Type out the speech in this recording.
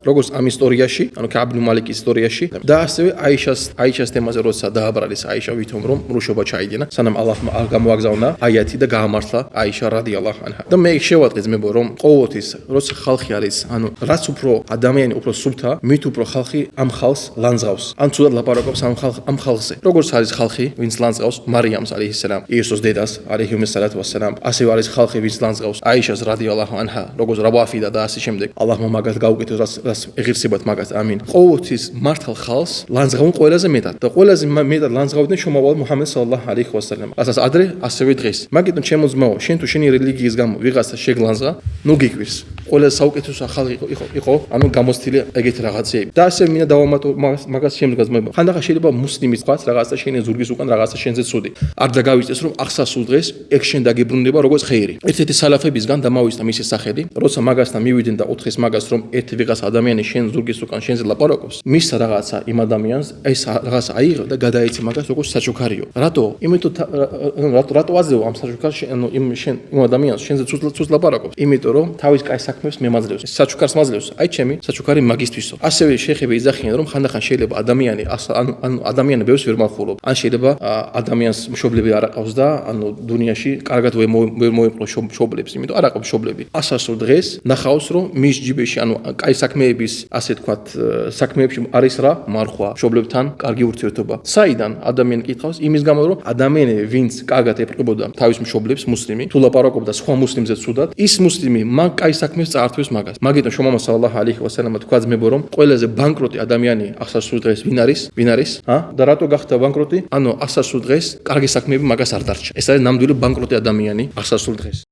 როგორც ამ ისტორიაში, ანუ კაბ იბნ მალიკის ისტორიაში და ასევე აიშას თემაზე როცა დააბრალის აიშა ვითომ რომ რუშობა ჩაიდინა, სანამ ალლაჰმა გამოაგზავნა აიათი და გაამართლა აიშა რადიალლაჰუ ანჰა. და მე შევადღე ძმებო რომ ყოველთვის როცა ხალხი არის, ანუ რაც უფრო ადამიანი უფრო სუფთა, მით უფრო ხალხი ამ ხალხს ლანძღავს. ან ცუდად ლაპარაკობს ამ ხალხზე. როგორც არის ხალხი, ვინც ლანძღავს მარიამს ალიჰისალამ, იესოს დედას ალიჰისალათუ ვასალამ, ასევე არის ხალხი, ვინც ლანძღავს აიშას რადიალლაჰუ ანჰა, როგორც რავაფიდა და ასე შემდეგ. ალლაჰმა მაგას გაუკეთოს რაც ეღირსებათ მაგას. ამინ. ყოველთვის მართალ ხალხს ლანძღავენ ყველაზე მეტად და ყველაზე მეტად ლანძღავდნენ შუმავალ მუჰამედ სალალლაჰუ ალაიჰი ვასალამ. ასაც ადრე ასევე დღეს. მაგიტომ ჩემო ძმაო, შენ თუ შენი რელიგიის გამო ვიღაცა შეგლანძღა, ნუ გიკვირს. ყველაზე საუკეთესო ხალხი იყო, ანუ გამოცდილი ეგეთ რაღაცეები. და ასევე მინდა დავამატო მაგას შემდგას ძმებო. ხანდახან შეიძლება მუსლიმის თქვა რაღაცა შენი ზურგის უკან რაღაცა შენზე ცუდი. არ დაგავიწეს რომ ახსასულ დღეს ეგ შენ დაგიბრუნდება როგორც ხეირი. ერთ-ერთი სალაფებისგან დამავისდა მისი სახელი, როცა მაგასთან მივიდნენ და უთხრეს მაგას რომ ერთი ვიღაც ადამიანი შენ ზურგის უკან შენზე ლაპარაკობს, მისცა რაღაცა იმ ადამიანს ეს რაღაცა აიღო და გადაეცი მაგას როგორც საჩუქარიო. რატო? იმიტომ რატო აძლევ ამ საჩუქარს ანუ იმ ადამიანს შენზე ცუდ ლაპარაკობს? იმიტომ რომ თავის კაი საქმეს მემაძლევს. საჩუქარს მაძლევს. აი ჩემი საჩუქარი მაგისთვისო. ასევე შეხები იძახიან რომ ხანდახან შეიძლება ადამიანი ანუ ადამიანი ბევრს ვერ მახულობ. ან შეიძლება ადამიანს მშობლები არ აყავს და ანუ დუნიაში კარგად ვერ მოეპყრო მშობლებს, იმიტომ არ აყავს მშობლები. ასასო დღეს ნახავს რომ მის ჯიბეში ანუ კაი საქმეების ასე თქვათ საქმეებში არის რა მარხვა, მშობლებთან კარგი ურთიერთობა. საიდან ადამიანი კითხავს? იმის გამო რომ ადამიანი ვინც კარგად ეპყრობოდა თავის მშობლებს მუსლიმი, თუ ლაპარაკობდა სხვა მუსლიმზე ცუდად, ის მუსლიმი მაგ კაი საქმეს წაართვეს მაგას. მაგიტომ შუმამა სალალლაჰუ ალაიჰი ვასალამ თქვა ძმებო რომ ყველაზე ბანკროტი ადამიანი ახსასულ დღეს ვინ არის? და რატო გახდა ბანკროტი? ანუ ახსასულ დღეს კარგი საქმეები მაგას არ დარჩა. ეს არის ნამდვილი ბანკროტი ადამიანი ახსასულ დღეს.